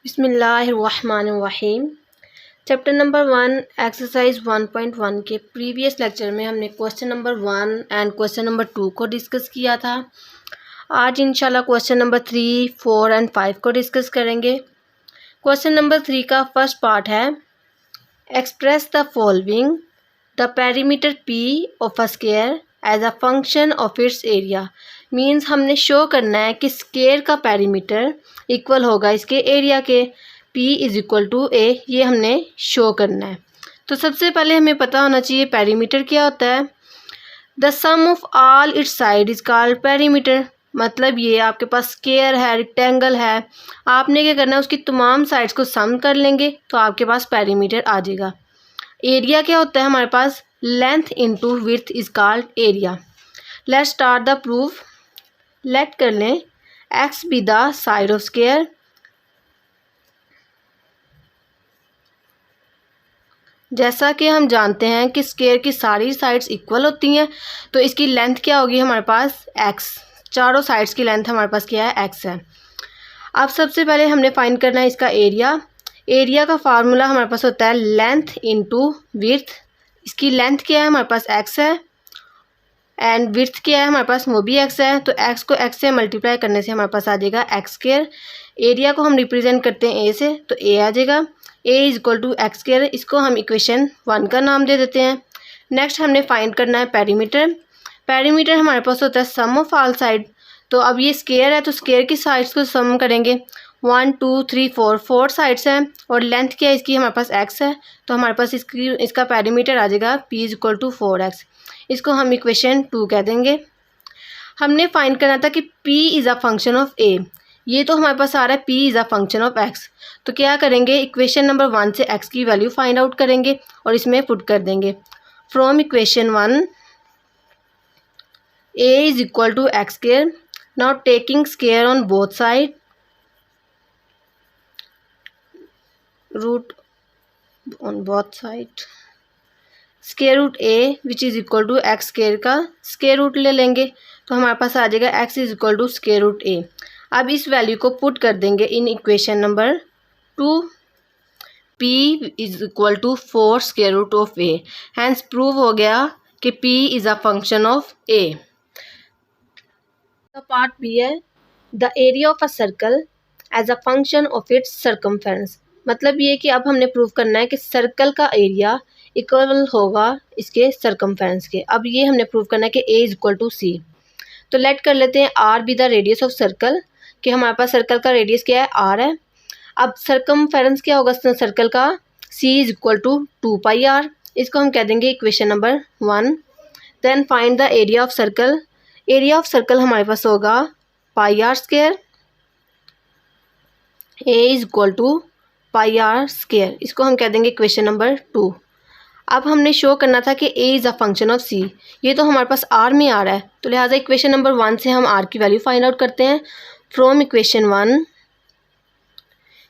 बिस्मिल्लाहिर्रहमानिर्रहीम। Chapter number 1 exercise 1.1 के previous lecture में हमने question number 1 and question number 2 को डिस्कस किया था। आज इंशाल्लाह क्वेश्चन नंबर 3, 4 एंड 5 को डिस्कस करेंगे। क्वेश्चन नंबर 3 का फर्स्ट पार्ट है express the following the perimeter p of a square as a function of its area. Means हमने शो करना है कि स्क्वायर का पेरीमीटर इक्वल होगा इसके एरिया के। P इज़ इक्वल टू ए, ये हमने शो करना है। तो सबसे पहले हमें पता होना चाहिए पेरीमीटर क्या होता है। The sum of all its side is called perimeter. मतलब ये आपके पास स्क्वायर है, रेक्टेंगल है, आपने क्या करना है उसकी तमाम साइड्स को सम कर लेंगे तो आपके पास पेरीमीटर आ जाएगा। एरिया क्या होता है हमारे पास, length into width is called area. Let's start the proof. Let कर लें x be the side of square. जैसा कि हम जानते हैं कि स्क्वायर की सारी साइड्स इक्वल होती हैं, तो इसकी लेंथ क्या होगी हमारे पास एक्स। चारों साइड्स की लेंथ हमारे पास क्या है, एक्स है। अब सबसे पहले हमने फाइंड करना है इसका एरिया। एरिया का फार्मूला हमारे पास होता है लेंथ इंटू विड्थ। इसकी लेंथ क्या है हमारे पास एक्स है एंड विड्थ क्या है हमारे पास, वो भी एक्स है। तो एक्स को एक्स से मल्टीप्लाई करने से हमारे पास आ जाएगा एक्स स्क्वायर। एरिया को हम रिप्रेजेंट करते हैं ए से, तो ए आ जाएगा। A is equal to x square, इसको हम इक्वेशन 1 का नाम दे देते हैं। नेक्स्ट हमने फाइंड करना है पेरीमीटर। पेरीमीटर हमारे पास होता है सम ऑफ ऑल साइड। तो अब ये स्क्वायर है तो स्क्वायर की साइड्स को सम करेंगे। 1 2 3 4 4 साइड्स हैं और लेंथ क्या है इसकी हमारे पास एक्स है, तो हमारे पास इसका पेरीमीटर आ जाएगा P is equal to 4x। इसको हम इक्वेशन 2 कह देंगे। हमने फाइंड करना था कि p is a function of a। ये तो हमारे पास आ रहा है p is a function of x। तो क्या करेंगे, इक्वेशन नंबर 1 से x की वैल्यू फाइंड आउट करेंगे और इसमें पुट कर देंगे। From equation 1 a is equal to x square. Now taking square on both side, root on both side, square root a which is equal to x square का square root ले लेंगे तो हमारे पास आ जाएगा x is equal to square root a. अब इस वैल्यू को पुट कर देंगे in equation number 2। p is equal to 4 square root of a. Hence prove हो गया कि p is a function of a। Part b है the area of a circle as a function of its circumference. मतलब ये कि अब हमने prove करना है कि सर्कल का एरिया इक्वल होगा इसके सर्कमफेरेंस के। अब ये हमने प्रूव करना है कि a इज इक्वल टू सी। तो लेट कर लेते हैं r be the radius of circle, कि हमारे पास सर्कल का रेडियस क्या है, r है। अब सर्कमफेरेंस क्या होगा सर्कल का, c is equal to 2 pi r। इसको हम कह देंगे equation number 1। Then find the area of circle. Area of circle हमारे पास होगा pi r square. a is equal to pi r square, इसको हम कह देंगे इक्वेशन नंबर 2। अब हमने शो करना था कि a is a function of c। ये तो हमारे पास r में आ रहा है, तो लिहाजा इक्वेशन नंबर 1 से हम r की वैल्यू फाइंड आउट करते हैं। From equation 1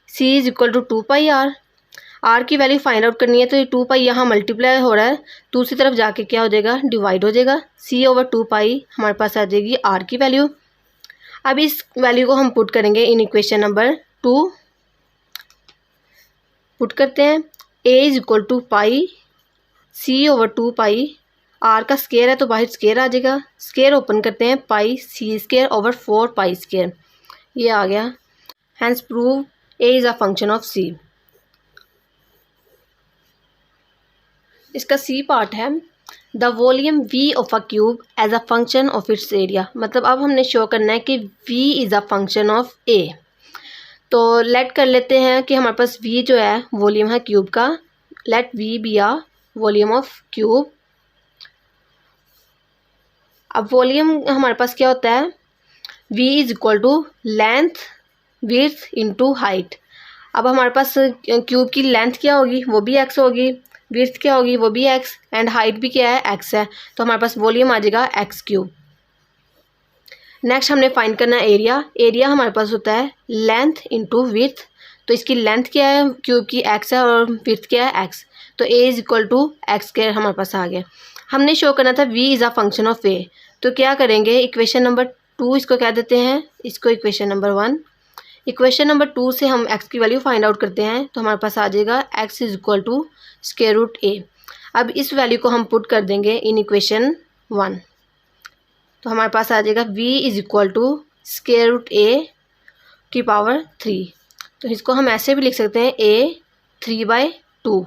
c is equal to 2 pi r की वैल्यू फाइंड आउट करनी है तो ये 2 पाई यहाँ मल्टीप्लाई हो रहा है, दूसरी तरफ जाके क्या हो जाएगा, डिवाइड हो जाएगा। c ओवर 2 पाई हमारे पास आ जाएगी r की वैल्यू। अब इस वैल्यू को हम पुट करेंगे इन इक्वेशन नंबर 2। पुट करते हैं a is equal to pi c over 2 pi, r का स्क्वायर है तो बाहर स्क्वायर आ जाएगा। स्क्वायर ओपन करते हैं pi c square over 4 pi square, ये आ गया। Hence prove a is a function of c। इसका c पार्ट है the volume v of a cube as a function of its area. मतलब अब हमने शो करना है कि v is a function of a। तो लेट कर लेते हैं कि हमारे पास v जो है वॉल्यूम है क्यूब का। Let v be a volume of cube. अब वॉल्यूम हमारे पास क्या होता है, v is equal to length width into height. अब हमारे पास क्यूब की लेंथ क्या होगी, वो भी x होगी, विड्थ क्या होगी, वो भी x, एंड हाइट भी क्या है, x है। तो हमारे पास वॉल्यूम आ जाएगा x क्यूब। नेक्स्ट हमने फाइंड करना है एरिया। एरिया हमारे पास होता है लेंथ इंटू विड्थ। तो इसकी लेंथ क्या है क्यूब की, x है, और विड्थ क्या है, x। तो a is equal to x square हमारे पास आ गया। हमने शो करना था v is a function of a। तो क्या करेंगे, इक्वेशन नंबर 2 इसको कह देते हैं, इसको इक्वेशन नंबर 1। इक्वेशन नंबर 2 से हम x की वैल्यू फाइंड आउट करते हैं तो हमारे पास आ जाएगा x is equal to square root a। अब इस वैल्यू को हम पुट कर देंगे इन इक्वेशन 1, तो हमारे पास आ जाएगा v is equal to square root a की पावर 3। तो इसको हम ऐसे भी लिख सकते हैं a 3/2।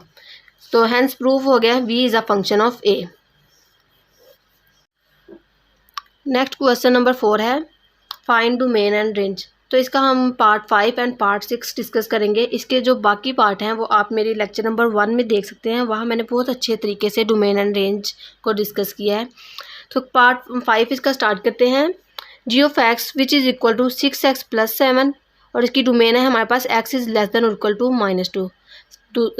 तो हैंस प्रूफ हो गया v is a function of a। Next question number 4 है फाइंड डोमेन एंड रेंज। तो इसका हम पार्ट 5 एंड पार्ट 6 डिस्कस करेंगे। इसके जो बाकी पार्ट हैं वो आप मेरी लेक्चर नंबर 1 में देख सकते हैं, वहाँ मैंने बहुत अच्छे तरीके से डोमेन एंड रेंज को डिस्कस किया है। तो पार्ट 5 इसका स्टार्ट करते हैं। G of x which is equal to 6x + 7 और इसकी डोमेन है हमारे पास x इज़ लेस देन और इक्वल टू -2।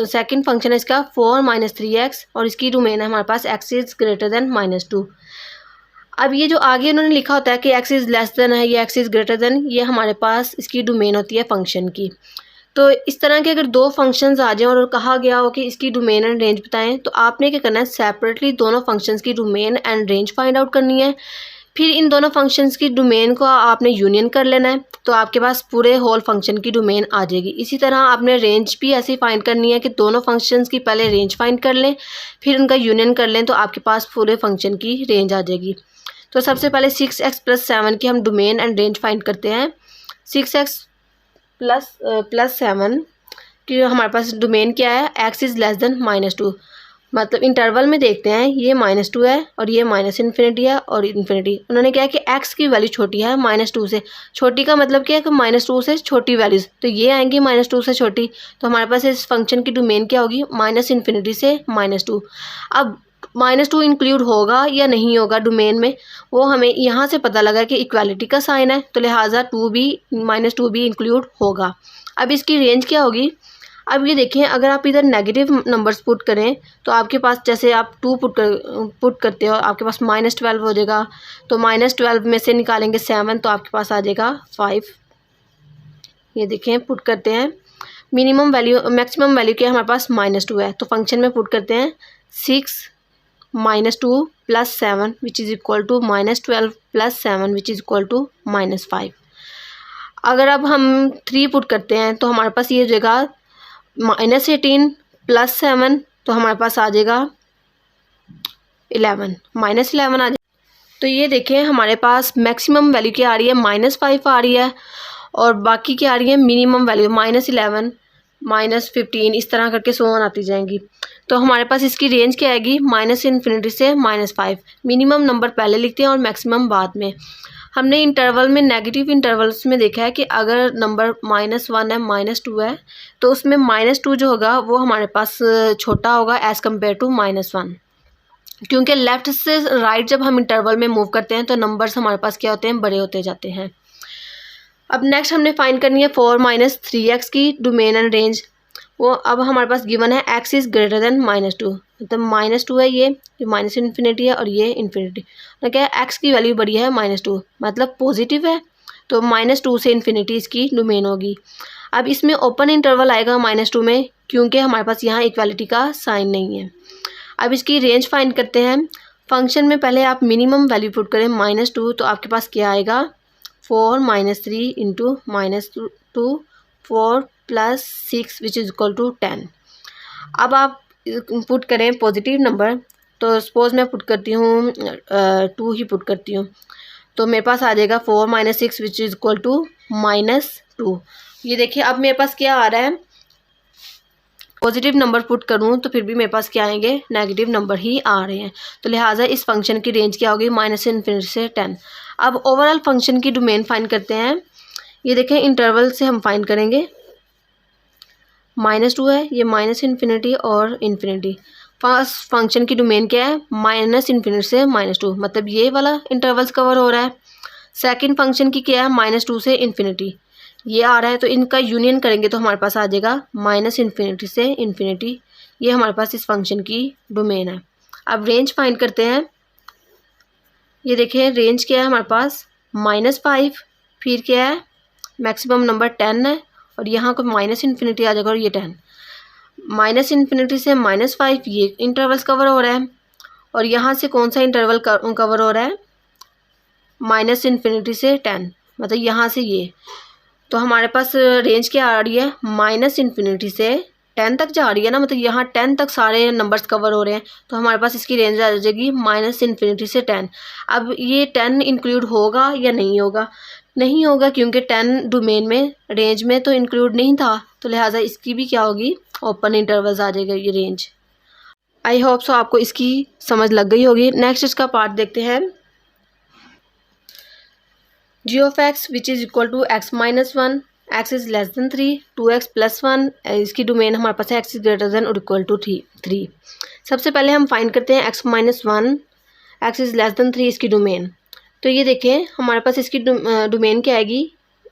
सेकेंड फंक्शन है इसका 4 - 3x और इसकी डोमेन है हमारे पास x इज़ ग्रेटर देन -2। अब ये जो आगे उन्होंने लिखा होता है कि x इज़ लेस देन है या x इज़ ग्रेटर देन, ये हमारे पास इसकी डोमेन होती है फंक्शन की। तो इस तरह के अगर दो फंक्शंस आ जाएं और कहा गया हो कि इसकी डोमेन एंड रेंज बताएं, तो आपने क्या करना है, सेपरेटली दोनों फंक्शंस की domain and range find out करनी है। फिर इन दोनों फंक्शंस की डोमेन को आपने यूनियन कर लेना है, तो आपके पास पूरे होल फंक्शन की डोमेन आ जाएगी। इसी तरह आपने रेंज भी ऐसे फाइंड करनी है कि दोनों फंक्शंस की पहले रेंज फाइंड कर लें, फिर उनका यूनियन कर लें, तो आपके पास पूरे फंक्शन की रेंज आ जाएगी। तो सबसे पहले 6x + 7 की हम डोमेन एंड रेंज फाइंड करते हैं। 6x + 7 कि हमारे पास डोमेन क्या है, x इज़ लेस देन -2। मतलब इंटरवल में देखते हैं, ये -2 है और ये -∞ है और इन्फिनिटी। उन्होंने क्या है कि x की वैल्यू छोटी है -2 से। छोटी का मतलब क्या है कि -2 से छोटी वैल्यूज़, तो ये आएंगी -2 से छोटी। तो हमारे पास इस फंक्शन की डोमेन क्या होगी, -∞ से -2। अब -2 इंक्लूड होगा या नहीं होगा डोमेन में, वो हमें यहाँ से पता लगा कि इक्वालिटी का साइन है, तो लिहाजा -2 भी इंक्लूड होगा। अब इसकी रेंज क्या होगी, अब ये देखें, अगर आप इधर नेगेटिव नंबर्स पुट करें तो आपके पास, जैसे आप 2 पुट करते हो, आपके पास -12 हो जाएगा। तो -12 में से निकालेंगे 7 तो आपके पास आ जाएगा 5। ये देखें, पुट करते हैं, मैक्सिमम वैल्यू क्या है हमारे पास -2 है, तो फंक्शन में पुट करते हैं 6 - 2 + 7 which is equal to -12 + 7 which is equal to -5। अगर अब हम 3 पुट करते हैं तो हमारे पास ये हो जाएगा -18 + 7, तो हमारे पास आ जाएगा 11 -11 आ जाएगा। तो ये देखें, हमारे पास मैक्सिमम वैल्यू क्या आ रही है, -5 आ रही है, और बाकी क्या आ रही है, मिनिमम वैल्यू -11 -15, इस तरह करके 100 आती जाएंगी। तो हमारे पास इसकी रेंज क्या आएगी, -∞ से -5। मिनिमम नंबर पहले लिखते हैं और मैक्सिमम बाद में। हमने इंटरवल में, नेगेटिव इंटरवल्स में देखा है कि अगर नंबर -1 है, -2 है, तो उसमें -2 जो होगा वो हमारे पास छोटा होगा एज़ कम्पेयर टू -1, क्योंकि लेफ़्ट से राइट जब हम इंटरवल में मूव करते हैं तो नंबर्स हमारे पास क्या होते हैं, बड़े होते जाते हैं। अब नेक्स्ट हमने फाइंड करनी है 4 - 3x की डोमेन एंड रेंज। वो अब हमारे पास गिवन है x इज़ ग्रेटर देन -2, मतलब -2 है, ये -∞ है और ये इन्फिनिटी। तो क्या है, x की वैल्यू बड़ी है -2, मतलब पॉजिटिव है, तो -2 से इन्फिनिटी इसकी डोमेन होगी। अब इसमें ओपन इंटरवल आएगा -2 में, क्योंकि हमारे पास यहाँ इक्वालिटी का साइन नहीं है। अब इसकी रेंज फाइंड करते हैं। फंक्शन में पहले आप मिनिमम वैल्यू पुट करें -2, तो आपके पास क्या आएगा, 4 - 3 into -2 4 + 6 which is equal to 10। अब आप पुट करें पॉजिटिव नंबर, तो सपोज मैं पुट करती हूँ 2 ही पुट करती हूँ, तो मेरे पास आ जाएगा 4 - 6 विच इज़ इक्वल टू -2। ये देखिए, अब मेरे पास क्या आ रहा है, पॉजिटिव नंबर पुट करूँ तो फिर भी मेरे पास क्या आएंगे, नेगेटिव नंबर ही आ रहे हैं। तो लिहाजा इस फंक्शन की रेंज क्या होगी, -∞ से 10। अब ओवरऑल फंक्शन की डोमेन फाइंड करते हैं। ये देखें, इंटरवल से हम फाइंड करेंगे, -2 है, ये -∞ और इन्फिनिटी। फर्स्ट फंक्शन की डोमेन क्या है, -∞ से -2, मतलब ये वाला इंटरवल्स कवर हो रहा है। सेकंड फंक्शन की क्या है, -2 से इन्फिनिटी, ये आ रहा है, तो इनका यूनियन करेंगे तो हमारे पास आ जाएगा -∞ से इन्फिनिटी। ये हमारे पास इस फंक्शन की डोमेन है। अब रेंज फाइंड करते हैं। ये देखें, रेंज क्या है हमारे पास, -5, फिर क्या है, मैक्सिमम नंबर 10 है, और यहाँ को -∞ आ जाएगा और ये 10। -∞ से -5 ये इंटरवल्स कवर हो रहा है, और यहाँ से कौन सा इंटरवल कवर हो रहा है, -∞ से 10, मतलब यहाँ से ये तो हमारे पास रेंज क्या आ रही है, -∞ से 10 तक जा रही है ना, मतलब यहाँ 10 तक सारे नंबर्स कवर हो रहे हैं, तो हमारे पास इसकी रेंज आ जाएगी -∞ से 10। अब ये 10 इंक्लूड होगा या नहीं होगा, नहीं होगा क्योंकि 10 डोमेन में रेंज में तो इंक्लूड नहीं था, तो लिहाजा इसकी भी क्या होगी, ओपन इंटरवल्स आ जाएगा ये रेंज। आई होप सो आपको इसकी समझ लग गई होगी। नेक्स्ट इसका पार्ट देखते हैं। g of x which is equal to x minus 1, x is less than 3, 2x plus 1, इसकी डोमेन हमारे पास है x इज ग्रेटर देन और इक्वल टू 3। सबसे पहले हम फाइंड करते हैं x minus 1, x is less than 3 इसकी डोमेन। तो ये देखें हमारे पास इसकी डोमेन क्या आएगी,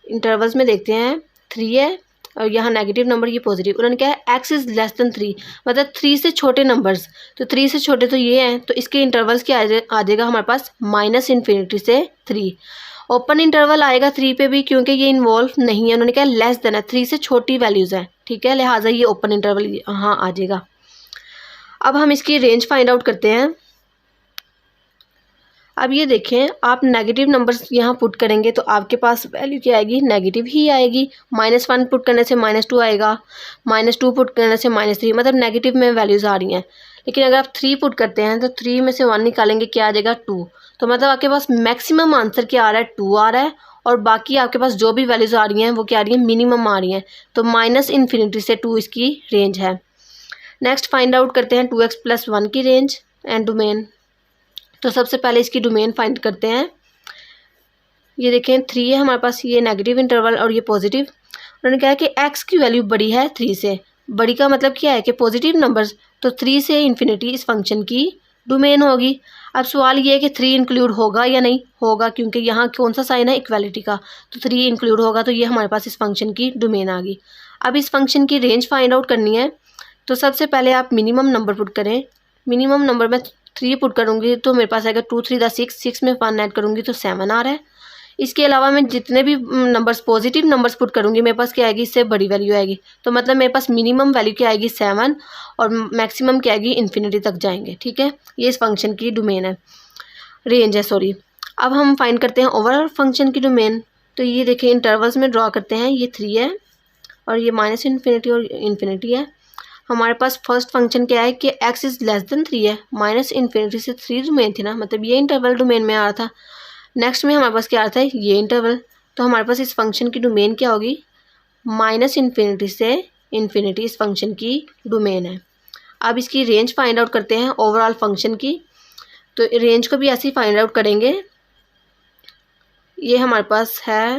इंटरवल्स में देखते हैं 3 है और यहाँ नेगेटिव नंबर, ये पॉजिटिव। उन्होंने क्या है x इज़ लेस देन 3, मतलब 3 से छोटे नंबर्स, तो 3 से छोटे तो ये हैं, तो इसके इंटरवल्स क्या आ जाएगा हमारे पास -∞ से 3। ओपन इंटरवल आएगा 3 पे भी क्योंकि ये इन्वॉल्व नहीं है, उन्होंने कहा लेस देन है, 3 से छोटी वैल्यूज़ हैं, ठीक है, लिहाजा ये ओपन इंटरवल यहाँ आ जाएगा। अब हम इसकी रेंज फाइंड आउट करते हैं। अब ये देखें आप नेगेटिव नंबर्स यहाँ पुट करेंगे तो आपके पास वैल्यू क्या आएगी, नेगेटिव ही आएगी। -1 पुट करने से -2 आएगा, -2 पुट करने से -3, मतलब नेगेटिव में वैल्यूज़ आ रही हैं। लेकिन अगर आप 3 पुट करते हैं तो 3 में से 1 निकालेंगे, क्या आ जाएगा 2। तो मतलब आपके पास मैक्सिमम आंसर क्या आ रहा है, 2 आ रहा है, और बाकी आपके पास जो भी वैल्यूज़ आ रही हैं वो क्या आ रही हैं, मिनिमम आ रही हैं। तो -∞ से 2 इसकी रेंज है। नेक्स्ट फाइंड आउट करते हैं 2x प्लस 1 की रेंज एंड डोमेन। तो सबसे पहले इसकी डोमेन फाइंड करते हैं। ये देखें 3 है हमारे पास, ये नेगेटिव इंटरवल और ये पॉजिटिव। उन्होंने कहा कि x की वैल्यू बड़ी है 3 से, बड़ी का मतलब क्या है कि पॉजिटिव नंबर्स, तो 3 से इन्फिनिटी इस फंक्शन की डोमेन होगी। अब सवाल ये है कि 3 इंक्लूड होगा या नहीं होगा, क्योंकि यहाँ कौन सा साइन है, इक्वालिटी का, तो 3 इंक्लूड होगा, तो ये हमारे पास इस फंक्शन की डोमेन आ गई। अब इस फंक्शन की रेंज फाइंड आउट करनी है, तो सबसे पहले आप मिनिमम नंबर पुट करें। मिनिमम नंबर में 3 पुट करूँगी तो मेरे पास आएगा 2 3 6, 6 में 1 ऐड करूँगी तो 7 आ रहा है। इसके अलावा मैं जितने भी नंबर्स पॉजिटिव नंबर्स पुट करूँगी मेरे पास क्या आएगी, इससे बड़ी वैल्यू आएगी। तो मतलब मेरे पास मिनिमम वैल्यू क्या आएगी 7 और मैक्सिमम क्या आएगी, इन्फिनिटी तक जाएंगे, ठीक है। ये इस फंक्शन की डोमेन है, रेंज है सॉरी। अब हम फाइंड करते हैं ओवरऑल फंक्शन की डोमेन। तो ये देखें इंटरवल्स में ड्रॉ करते हैं, ये 3 है और ये -∞ और इन्फिनिटी है। हमारे पास फर्स्ट फंक्शन क्या है कि x इज़ लेस देन 3 है, -∞ से 3 डोमेन थी ना, मतलब ये इंटरवल डोमेन में आ रहा था। नेक्स्ट में हमारे पास क्या आता है, ये इंटरवल, तो हमारे पास इस फंक्शन की डोमेन क्या होगी, -∞ से इन्फिनिटी इस फंक्शन की डोमेन है। अब इसकी रेंज फाइंड आउट करते हैं ओवरऑल फंक्शन की। तो रेंज को भी ऐसे ही फाइंड आउट करेंगे। ये हमारे पास है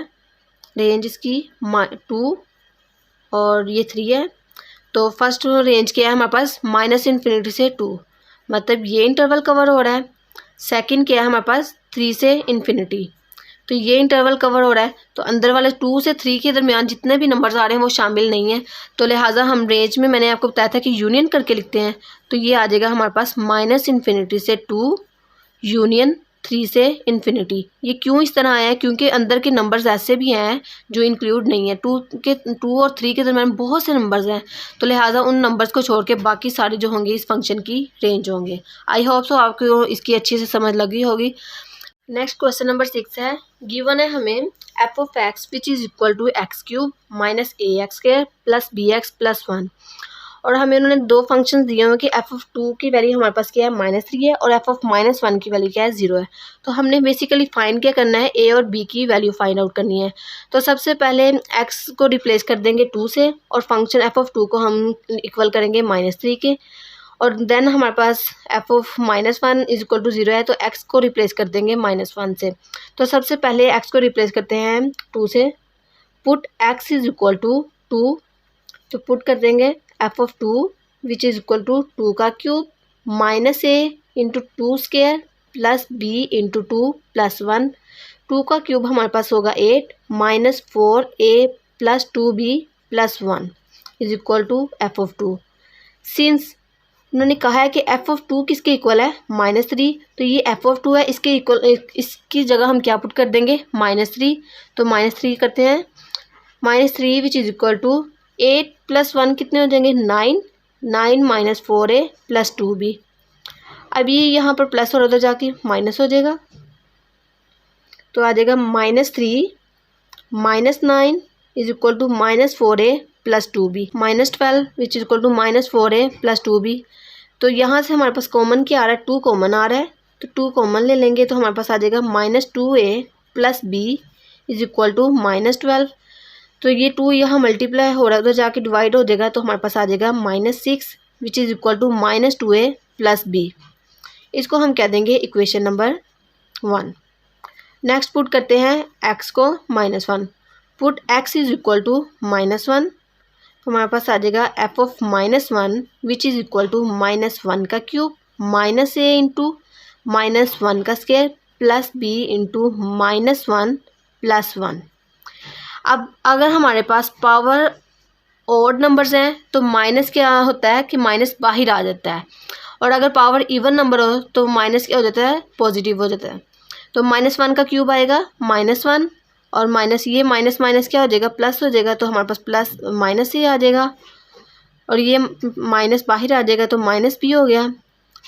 रेंज इसकी 2 और ये 3 है। तो फर्स्ट रेंज क्या है हमारे पास, -∞ से 2, मतलब ये इंटरवल कवर हो रहा है। सेकंड क्या है हमारे पास, 3 से इन्फिनिटी, तो ये इंटरवल कवर हो रहा है। तो अंदर वाले 2 से 3 के दरमियान जितने भी नंबर्स आ रहे हैं वो शामिल नहीं है, तो लिहाजा हम रेंज में मैंने आपको बताया था कि यूनियन करके लिखते हैं। तो ये आ जाएगा हमारे पास -∞ से 2 यूनियन 3 से इन्फिनिटी। ये क्यों इस तरह आया है, क्योंकि अंदर के नंबर्स ऐसे भी हैं जो इंक्लूड नहीं है। 2 और 3 के दरम्यान बहुत से नंबर्स हैं, तो लिहाजा उन नंबर्स को छोड़ के बाकी सारे जो होंगे इस फंक्शन की रेंज होंगे। आई होप सो आपको इसकी अच्छी से समझ लगी होगी। नेक्स्ट क्वेश्चन नंबर 6 है। गिवन है हमें f of x which is equal to x³ - ax² plus bx plus 1, और हमें उन्होंने 2 फंक्शन दिए हुए कि f ऑफ 2 की वैल्यू हमारे पास क्या है, -3 है, और f ऑफ -1 की वैल्यू क्या है, 0 है। तो हमने बेसिकली फाइंड क्या करना है, a और b की वैल्यू फाइंड आउट करनी है। तो सबसे पहले x को रिप्लेस कर देंगे 2 से, और फंक्शन f ऑफ 2 को हम इक्वल करेंगे -3 के, और देन हमारे पास f of -1 is equal to 0 है, तो x को रिप्लेस कर देंगे -1 से। तो सबसे पहले x को रिप्लेस करते हैं 2 से, put x is equal to 2, तो पुट कर देंगे f of 2 which is equal to 2 का cube -a into 2 square plus b into 2 plus 1। 2 का क्यूब हमारे पास होगा 8 -4a plus 2b plus 1 is equal to f of 2। Since उन्होंने कहा है कि f ऑफ 2 किसके इक्वल है, -3, तो ये f ऑफ 2 है, इसके इक्वल, इसकी जगह हम क्या पुट कर देंगे, -3। तो -3 करते हैं, -3 which is equal to 8 plus 1 कितने हो जाएंगे, 9 -4a प्लस 2b। अब ये यहाँ पर प्लस और उधर जाके माइनस हो जाएगा, तो आ जाएगा -3 -9 is equal to -4a plus 2b, -12 which is equal to -4a plus 2b। तो यहाँ से हमारे पास कॉमन क्या आ रहा है, 2 कॉमन आ रहा है, तो 2 कॉमन ले लेंगे तो हमारे पास आ जाएगा -2a plus b is equal to -12। तो ये 2 यहाँ मल्टीप्लाई हो रहा है, उधर जाके डिवाइड हो जाएगा, तो हमारे पास आ जाएगा -6 which is equal to -2a plus b। इसको हम कह देंगे इक्वेशन नंबर 1। नेक्स्ट पुट करते हैं x को -1, put x is equal to -1, तो हमारे पास आ जाएगा f of -1 which is equal to -1 का क्यूब -a इंटू -1 का square plus b into -1 plus 1। अब अगर हमारे पास पावर ऑड नंबर्स हैं तो माइनस क्या होता है कि माइनस बाहर आ जाता है, और अगर पावर इवन नंबर हो तो माइनस क्या हो जाता है, पॉजिटिव हो जाता है। तो -1 का क्यूब आएगा -1 और माइनस ये माइनस माइनस क्या हो जाएगा, प्लस हो जाएगा, तो हमारे पास प्लस माइनस ही आ जाएगा, और ये माइनस बाहर आ जाएगा तो माइनस भी हो गया,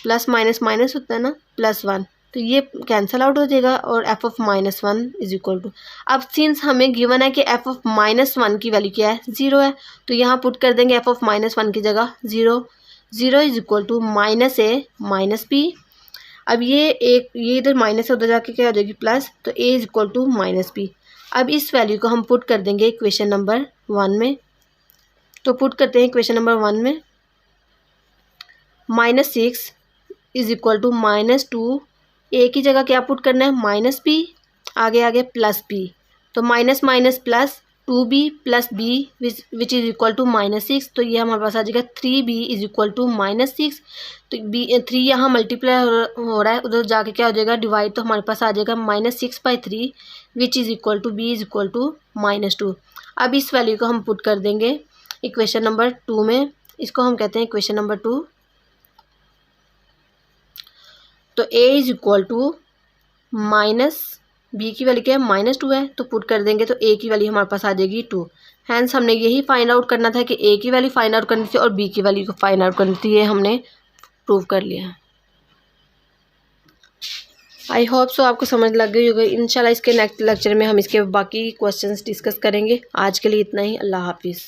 प्लस माइनस माइनस होता है ना, +1, तो ये कैंसिल आउट हो जाएगा और f of -1 is equal to. अब सिंस हमें गिवन है कि f ऑफ -1 की वैल्यू क्या है, 0 है, तो यहाँ पुट कर देंगे f ऑफ -1 की जगह 0, 0 is equal to -a - b। अब ये इधर माइनस उधर जाके क्या हो जाएगी प्लस, तो a is equal to -b। अब इस वैल्यू को हम पुट कर देंगे इक्वेशन नंबर 1 में, तो पुट करते हैं इक्वेशन नंबर 1 में, -6 इज इक्वल टू -2, ए की जगह क्या पुट करना है, -b, आगे प्लस b, तो minus minus plus 2b plus b which is equal to -6, तो ये हमारे पास आ जाएगा 3b इज इक्वल टू -6। तो b 3 यहाँ मल्टीप्लाई हो रहा है, उधर जाके क्या हो जाएगा डिवाइड, तो हमारे पास आ जाएगा -6/3 which is equal to b is equal to -2। अब इस वैल्यू को हम पुट कर देंगे इक्वेशन नंबर 2 में, इसको हम कहते हैं इक्वेशन नंबर 2। तो a is equal to b की वैल्यू क्या है, -2 है, तो पुट कर देंगे तो a की वैल्यू हमारे पास आ जाएगी 2। हैंस हमने यही फाइंड आउट करना था कि a की वैल्यू फाइंड आउट करनी थी और b की वैल्यू को फाइंड आउट करनी थी, ये हमने प्रूव कर लिया। आई होप सो आपको समझ लग गई होगी। इंशाल्लाह इसके नेक्स्ट लेक्चर में हम इसके बाकी क्वेश्चंस डिस्कस करेंगे। आज के लिए इतना ही, अल्लाह हाफिज़।